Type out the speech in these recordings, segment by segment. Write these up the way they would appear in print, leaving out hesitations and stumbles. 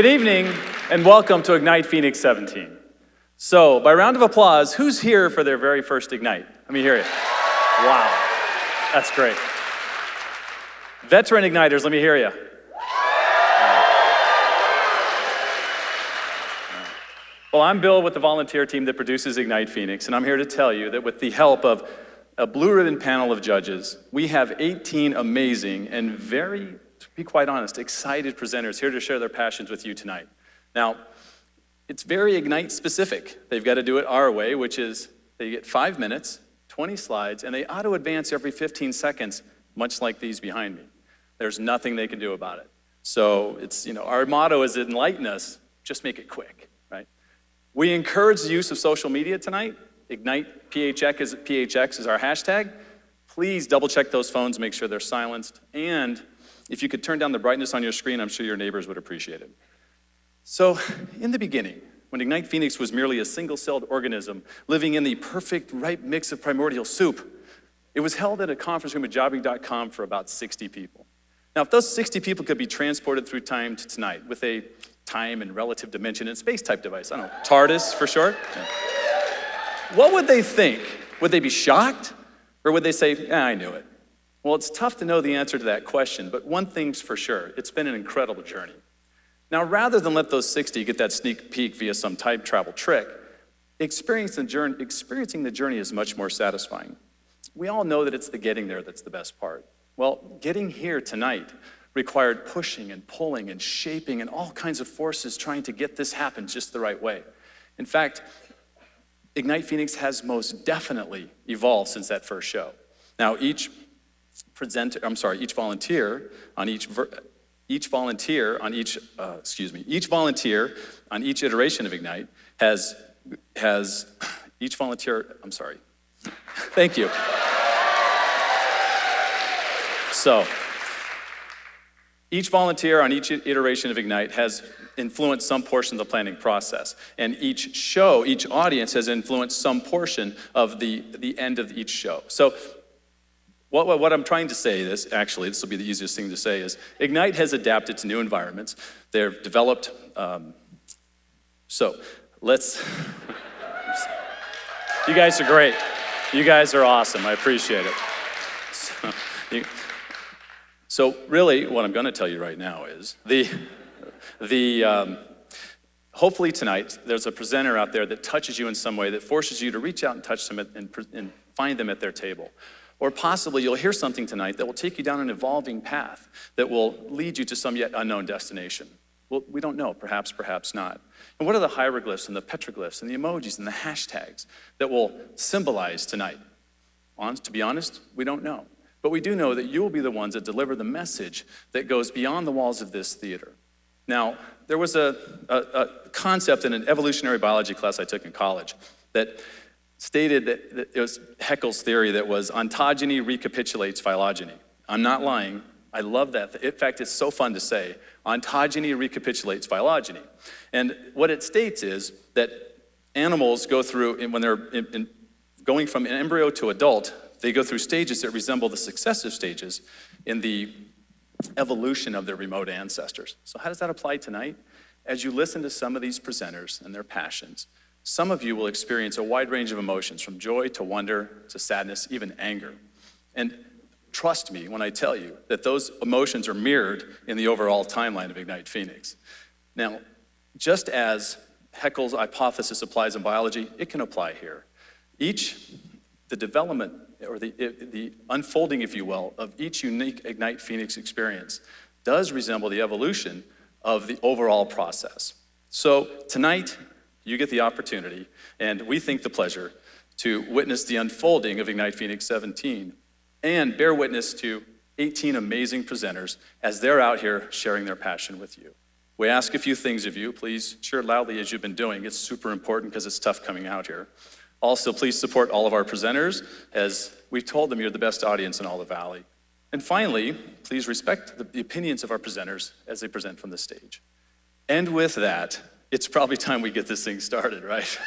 Good evening, and welcome to Ignite Phoenix 17. So, by round of applause, who's here for their very first Ignite? Let me hear you. Wow, that's great. Veteran Igniters, let me hear you. Well, I'm Bill with the volunteer team that produces Ignite Phoenix, and I'm here to tell you that with the help of a blue ribbon panel of judges, we have 18 amazing and very, to be quite honest, excited presenters here to share their passions with you tonight. Now, it's very Ignite specific. They've got to do it our way, which is they get 5 minutes, 20 slides, and they auto advance every 15 seconds, much like these behind me. There's nothing they can do about it. So it's, our motto is enlighten us, just make it quick, right? We encourage the use of social media tonight. Ignite PHX is our hashtag. Please double check those phones, make sure they're silenced. And if you could turn down the brightness on your screen, I'm sure your neighbors would appreciate it. So in the beginning, when Ignite Phoenix was merely a single-celled organism living in the perfect ripe mix of primordial soup, it was held at a conference room at jobbing.com for about 60 people. Now, if those 60 people could be transported through time to tonight with a time and relative dimension and space type device, I don't know, TARDIS for short, what would they think? Would they be shocked? Or would they say, I knew it? Well, it's tough to know the answer to that question, but one thing's for sure, it's been an incredible journey. Now, rather than let those 60 get that sneak peek via some time travel trick, experiencing the journey is much more satisfying. We all know that it's the getting there that's the best part. Well, getting here tonight required pushing and pulling and shaping and all kinds of forces trying to get this happen just the right way. In fact, Ignite Phoenix has most definitely evolved since that first show. Now, each volunteer on each iteration of Ignite thank you. So, each volunteer on each iteration of Ignite has influenced some portion of the planning process. And each audience has influenced some portion of the end of each show. So what I'm trying to say is, actually, this will be the easiest thing to say, is Ignite has adapted to new environments. They've developed, you guys are great. You guys are awesome, I appreciate it. So really, what I'm going to tell you right now is hopefully tonight there's a presenter out there that touches you in some way, that forces you to reach out and touch them and find them at their table. Or possibly you'll hear something tonight that will take you down an evolving path that will lead you to some yet unknown destination. Well, we don't know, perhaps not. And what are the hieroglyphs and the petroglyphs and the emojis and the hashtags that will symbolize tonight? To be honest, we don't know. But we do know that you will be the ones that deliver the message that goes beyond the walls of this theater. Now, there was a concept in an evolutionary biology class I took in college that stated that it was Haeckel's theory that was ontogeny recapitulates phylogeny. I'm not lying. I love that. In fact, it's so fun to say. Ontogeny recapitulates phylogeny. And what it states is that animals go through, when they're going from an embryo to adult, they go through stages that resemble the successive stages in the evolution of their remote ancestors. So how does that apply tonight? As you listen to some of these presenters and their passions, some of you will experience a wide range of emotions, from joy to wonder to sadness, even anger. And trust me when I tell you that those emotions are mirrored in the overall timeline of Ignite Phoenix. Now, just as Haeckel's hypothesis applies in biology, it can apply here. The development or the unfolding, if you will, of each unique Ignite Phoenix experience does resemble the evolution of the overall process. So tonight, you get the opportunity, and we think the pleasure, to witness the unfolding of Ignite Phoenix 17 and bear witness to 18 amazing presenters as they're out here sharing their passion with you. We ask a few things of you. Please cheer loudly as you've been doing. It's super important because it's tough coming out here. Also, please support all of our presenters, as we've told them you're the best audience in all the Valley. And finally, please respect the opinions of our presenters as they present from the stage. And with that, it's probably time we get this thing started, right?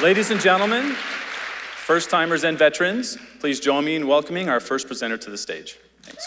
Ladies and gentlemen, first-timers and veterans, please join me in welcoming our first presenter to the stage. Thanks.